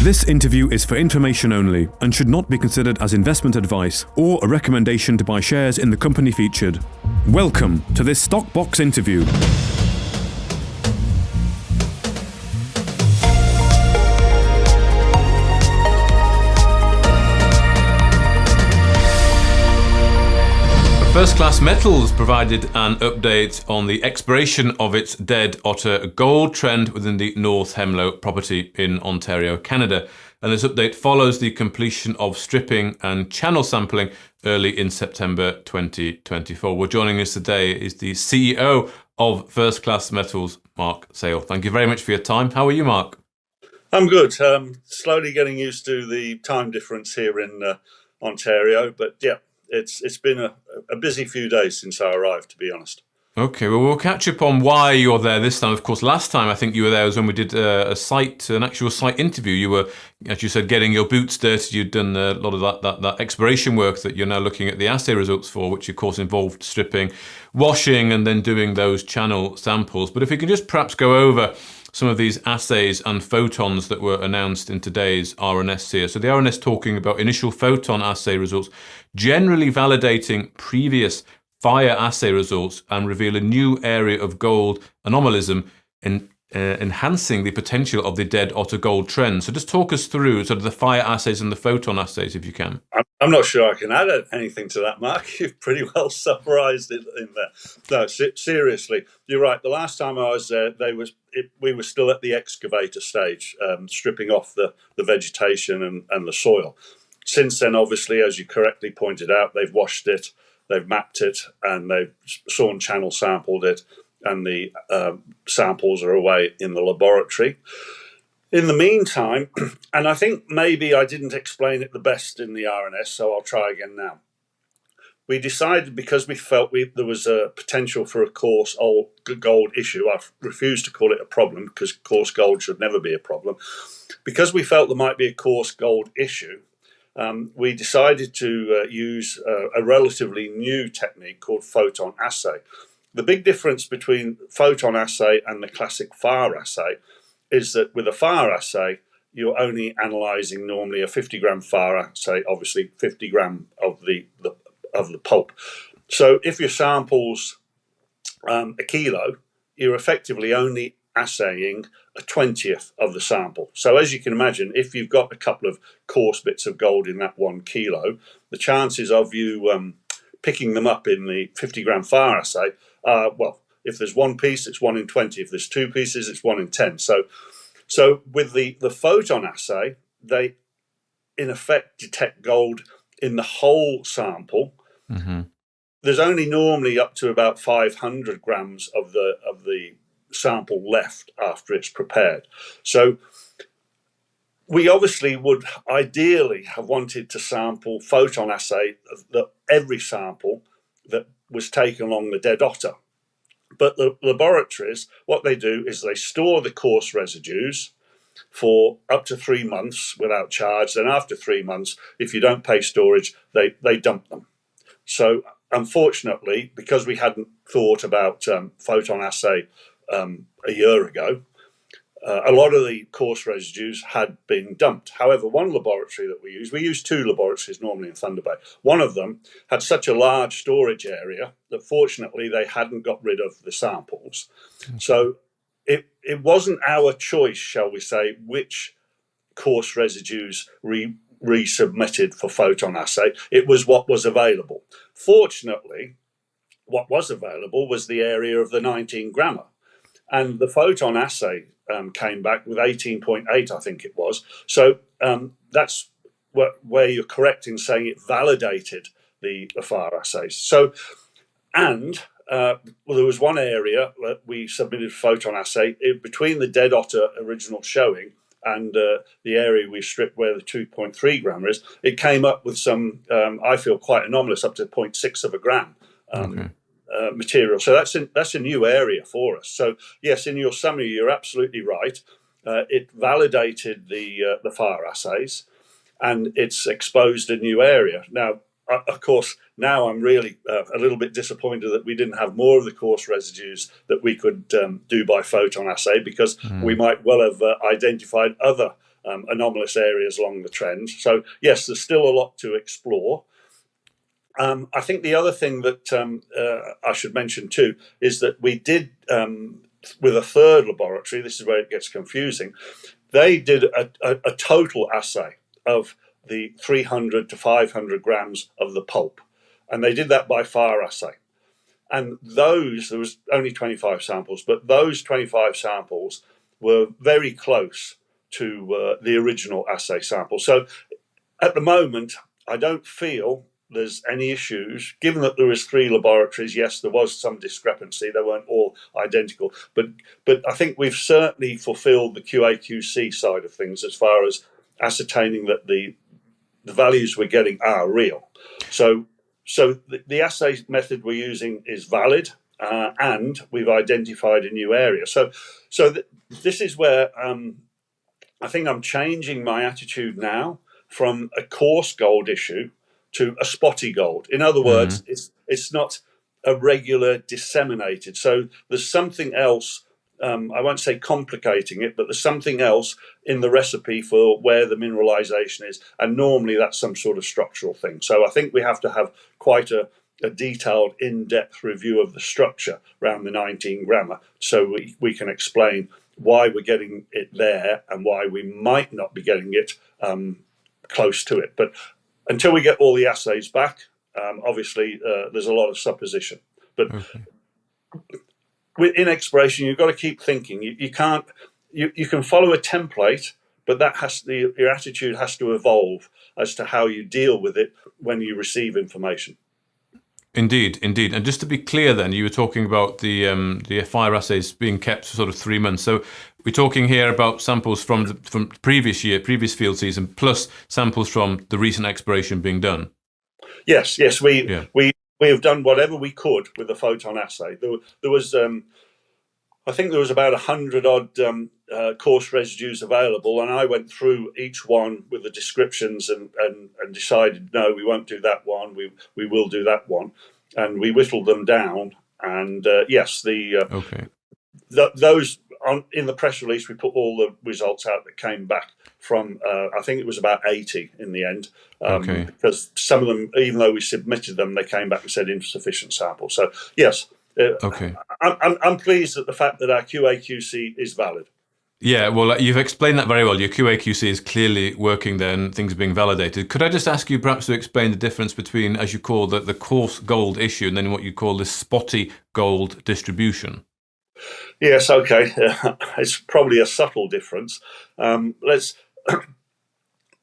This interview is for information only and should not be considered as investment advice or a recommendation to buy shares in the company featured. Welcome to this Stock Box interview. First Class Metals provided an update on the expiration of its Dead Otter Gold Trend within the North Hemlow property in Ontario, Canada. And this update follows the completion of stripping and channel sampling early in September 2024. Well, joining us today is the CEO of First Class Metals, Mark Fairbairn. Thank you very much for your time. How are you, Mark? I'm good. Slowly getting used to the time difference here in Ontario, but yeah. It's been a busy few days since I arrived, to be honest. Okay, well, we'll catch up on why you're there this time. Of course, last time I think you were there was when we did an actual site interview. You were, as you said, getting your boots dirty. You'd done a lot of that exploration work that you're now looking at the assay results for, which of course involved stripping, washing, and then doing those channel samples. But if we can just perhaps go over some of these assays and photons that were announced in today's RNS here. So the RNS talking about initial photon assay results, generally validating previous fire assay results and reveal a new area of gold anomalism in enhancing the potential of the Dead Otter Gold Trend. So just talk us through sort of the fire assays and the photon assays, if you can. I'm not sure I can add anything to that, Mark. You've pretty well summarised it in there. No, seriously, you're right. The last time I was there, we were still at the excavator stage, stripping off the vegetation and the soil. Since then, obviously, as you correctly pointed out, they've washed it, they've mapped it, and they've sawn channel sampled it, and the samples are away in the laboratory. In the meantime, and I think maybe I didn't explain it the best in the RNS, so I'll try again now. We decided, because we felt there was a potential for a coarse gold issue, I refuse to call it a problem because coarse gold should never be a problem. Because we felt there might be a coarse gold issue, we decided to use a relatively new technique called photon assay. The big difference between photon assay and the classic fire assay is that with a fire assay, you're only analysing normally a 50-gram fire assay, obviously 50 gram of the pulp. So if your sample's a kilo, you're effectively only assaying a 20th of the sample. So as you can imagine, if you've got a couple of coarse bits of gold in that 1 kilo, the chances of you picking them up in the 50-gram fire assay are, well, if there's one piece, it's 1 in 20. If there's 2 pieces, it's 1 in 10. So with the photon assay, they in effect detect gold in the whole sample. Mm-hmm. There's only normally up to about 500 grams of the sample left after it's prepared. So we obviously would ideally have wanted to sample photon assay every sample that was taken along the Dead Otter. But the laboratories, what they do is they store the coarse residues for up to 3 months without charge. Then after 3 months, if you don't pay storage, they dump them. So unfortunately, because we hadn't thought about photon assay a year ago, a lot of the coarse residues had been dumped. However, one laboratory that we use 2 laboratories normally in Thunder Bay. One of them had such a large storage area that fortunately they hadn't got rid of the samples. Okay. So it wasn't our choice, shall we say, which coarse residues resubmitted for photon assay. It was what was available. Fortunately, what was available was the area of the 19 grammer. And the photon assay came back with 18.8, I think it was. So that's where you're correct in saying it validated the fire assays. So, and there was one area that we submitted photon assay between the Dead Otter original showing and the area we stripped where the 2.3 gram is. It came up with some, I feel, quite anomalous, up to 0.6 of a gram. Okay. Material. So that's a new area for us. So yes, in your summary, you're absolutely right. It validated the fire assays, and it's exposed a new area. Now, of course, now I'm really a little bit disappointed that we didn't have more of the coarse residues that we could do by photon assay, because we might well have identified other anomalous areas along the trend. So yes, there's still a lot to explore. I think the other thing that I should mention too is that we did, with a third laboratory, this is where it gets confusing, they did a total assay of the 300 to 500 grams of the pulp. And they did that by fire assay. And those, there was only 25 samples, but those 25 samples were very close to the original assay sample. So at the moment, I don't feel there's any issues. Given that there was 3 laboratories, yes, there was some discrepancy. They weren't all identical. But I think we've certainly fulfilled the QA/QC side of things as far as ascertaining that the values we're getting are real. So the assay method we're using is valid, and we've identified a new area. So this is where I think I'm changing my attitude now from a coarse gold issue to a spotty gold. In other words, it's not a regular disseminated. So there's something else. I won't say complicating it, but there's something else in the recipe for where the mineralization is, and normally that's some sort of structural thing. So I think we have to have quite a detailed, in-depth review of the structure around the 19 grammer, so we can explain why we're getting it there and why we might not be getting it close to it. But until we get all the assays back, obviously there's a lot of supposition. But in exploration, you've got to keep thinking. You can't. You can follow a template, but your attitude has to evolve as to how you deal with it when you receive information. Indeed. And just to be clear, then you were talking about the fire assays being kept for sort of 3 months. So we're talking here about samples from previous field season, plus samples from the recent exploration being done. Yes. We have done whatever we could with the photon assay. There was, I think there was about 100 odd coarse residues available, and I went through each one with the descriptions and decided, no, we won't do that one. We will do that one, and we whittled them down. And yes, those in the press release, we put all the results out that came back from, I think it was about 80 in the end, because some of them, even though we submitted them, they came back and said insufficient sample. So yes, I'm pleased at the fact that our QA/QC is valid. Yeah, well, you've explained that very well. Your QA/QC is clearly working there and things are being validated. Could I just ask you perhaps to explain the difference between, as you call the coarse gold issue, and then what you call the spotty gold distribution? Yes, okay. It's probably a subtle difference.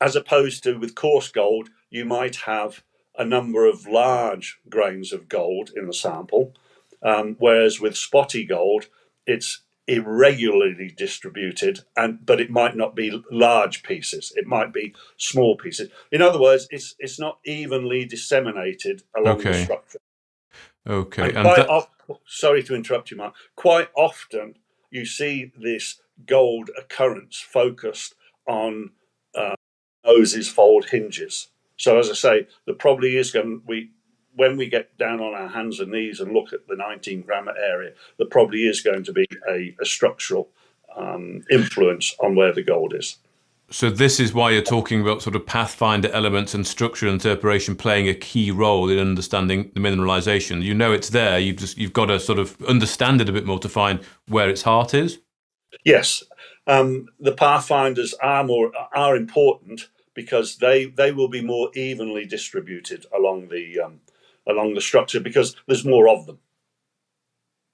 As opposed to with coarse gold, you might have a number of large grains of gold in the sample, whereas with spotty gold, it's irregularly distributed, but it might not be large pieces. It might be small pieces. In other words, it's not evenly disseminated along the structure. Okay. Sorry to interrupt you, Mark. Quite often you see this gold occurrence focused on noses, fold, hinges. So as I say, there probably is when we get down on our hands and knees and look at the 19 grammer area, there probably is going to be a structural influence on where the gold is. So this is why you're talking about sort of pathfinder elements and structural interpretation playing a key role in understanding the mineralization. You know it's there. You've got to sort of understand it a bit more to find where its heart is. Yes, the pathfinders are important because they will be more evenly distributed along the structure because there's more of them.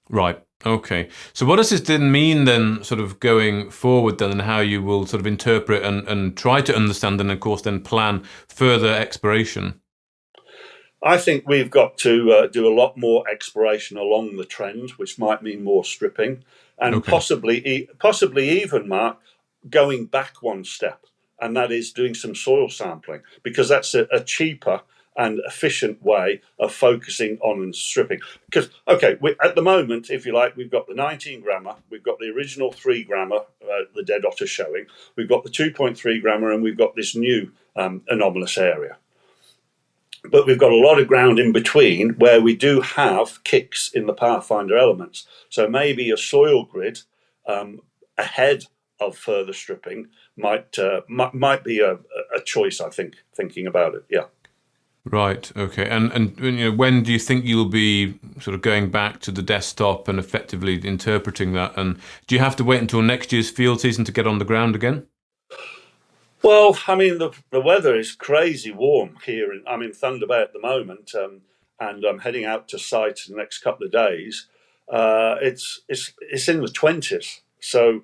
Right. Okay. So what does this then mean then sort of going forward then, and how you will sort of interpret and try to understand and of course then plan further exploration? I think we've got to do a lot more exploration along the trend, which might mean more stripping and possibly even, Mark, going back one step, and that is doing some soil sampling, because that's a cheaper and efficient way of focusing on and stripping. Because, at the moment, if you like, we've got the 19 grammer, we've got the original 3 grammer, the Dead Otter showing, we've got the 2.3 grammer, and we've got this new anomalous area. But we've got a lot of ground in between where we do have kicks in the pathfinder elements. So maybe a soil grid ahead of further stripping might be a choice. I think, thinking about it. Yeah. Right. Okay. And when do you think you'll be sort of going back to the desktop and effectively interpreting that? And do you have to wait until next year's field season to get on the ground again? Well, I mean, the weather is crazy warm here. I'm in Thunder Bay at the moment, and I'm heading out to site in the next couple of days. It's in the 20s. So,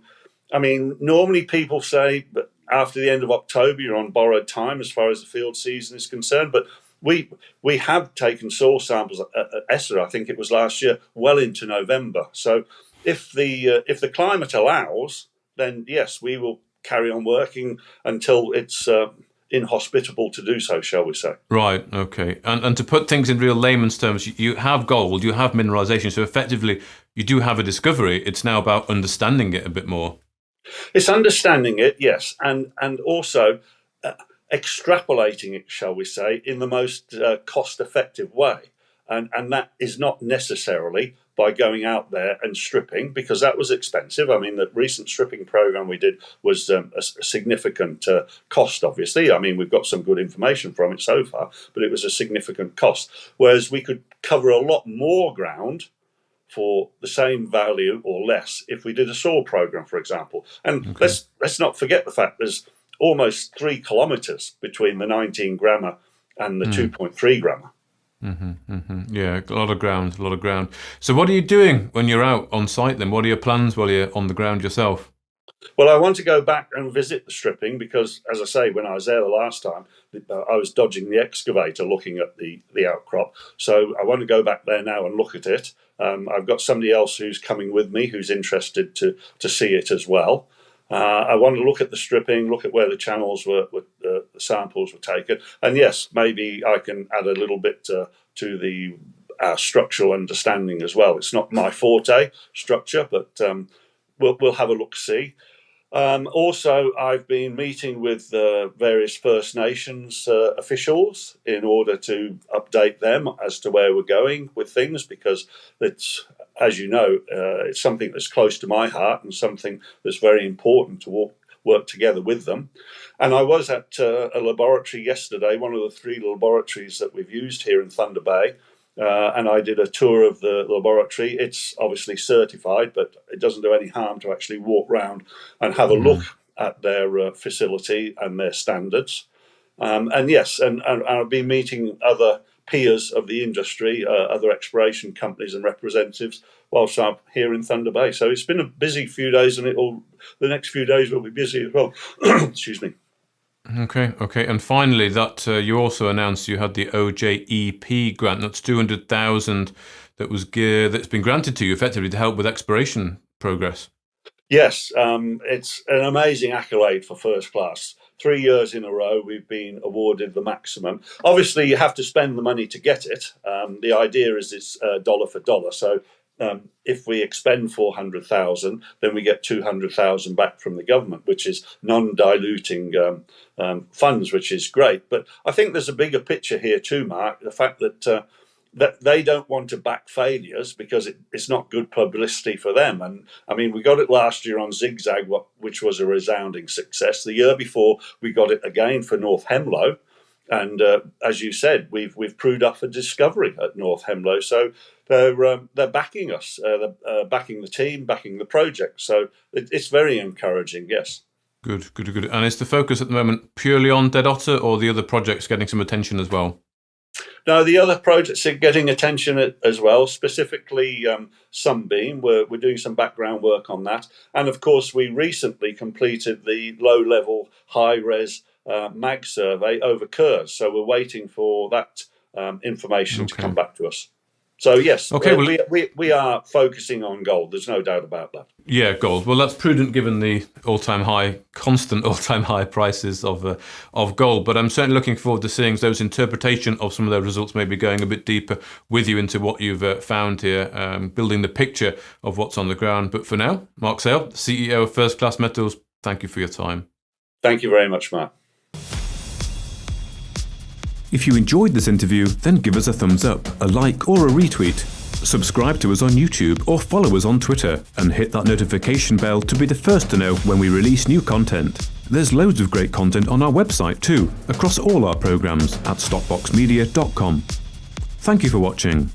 I mean, normally people say, but after the end of October, you're on borrowed time as far as the field season is concerned. But we have taken soil samples at Assay, I think it was last year, well into November. So, if the climate allows, then yes, we will carry on working until it's inhospitable to do so, shall we say. Right, okay. And to put things in real layman's terms, you have gold, you have mineralization, so effectively you do have a discovery. It's now about understanding it a bit more. It's understanding it, yes, and also extrapolating it, shall we say, in the most cost-effective way. And that is not necessarily by going out there and stripping, because that was expensive. I mean, the recent stripping program we did was a significant cost, obviously. I mean, we've got some good information from it so far, but it was a significant cost. Whereas we could cover a lot more ground for the same value or less if we did a soil program, for example. And okay, let's not forget the fact there's almost 3 kilometres between the 19 grammer and the 2.3 grammer. Yeah, a lot of ground. So what are you doing when you're out on site then? What are your plans while you're on the ground yourself? Well, I want to go back and visit the stripping because, as I say, when I was there the last time, I was dodging the excavator looking at the outcrop. So I want to go back there now and look at it. I've got somebody else who's coming with me who's interested to see it as well. I want to look at the stripping, look at where the channels were, the samples were taken. And yes, maybe I can add a little bit to the structural understanding as well. It's not my forte, structure, but we'll have a look-see. Also, I've been meeting with various First Nations officials in order to update them as to where we're going with things, because it's, as you know, it's something that's close to my heart and something that's very important to work together with them. And I was at a laboratory yesterday, one of the 3 laboratories that we've used here in Thunder Bay, and I did a tour of the laboratory. It's obviously certified, but it doesn't do any harm to actually walk around and have a look at their facility and their standards. And yes, and I'll be meeting other peers of the industry, other exploration companies and representatives whilst I'm here in Thunder Bay. So it's been a busy few days, and the next few days will be busy as well. Excuse me. Okay. And finally, that you also announced you had the OJEP grant. That's 200,000 that's been granted to you effectively to help with exploration progress. Yes, it's an amazing accolade for First Class. 3 years in a row, we've been awarded the maximum. Obviously, you have to spend the money to get it. The idea is it's dollar for dollar. So if we expend 400,000, then we get 200,000 back from the government, which is non-diluting funds, which is great. But I think there's a bigger picture here too, Mark. The fact that that they don't want to back failures because it's not good publicity for them. And I mean, we got it last year on Zigzag, which was a resounding success. The year before, we got it again for North Hemlow. And as you said, we've proved up a discovery at North Hemlow. So they're backing us, they're backing the team, backing the project. So it's very encouraging, yes. Good. And is the focus at the moment purely on Dead Otter, or the other projects getting some attention as well? No, the other projects are getting attention as well, specifically Sunbeam. We're doing some background work on that. And of course, we recently completed the low-level, high-res mag survey over Kerrs. So we're waiting for that information to come back to us. So yes, we are focusing on gold. There's no doubt about that. Yeah, gold. Well, that's prudent given the constant all-time high prices of gold. But I'm certainly looking forward to seeing those interpretation of some of those results, maybe going a bit deeper with you into what you've found here, building the picture of what's on the ground. But for now, Mark Fairbairn, CEO of First Class Metals, thank you for your time. Thank you very much, Mark. If you enjoyed this interview, then give us a thumbs up, a like or a retweet. Subscribe to us on YouTube or follow us on Twitter and hit that notification bell to be the first to know when we release new content. there's loads of great content on our website too, across all our programmes at stockboxmedia.com. Thank you for watching.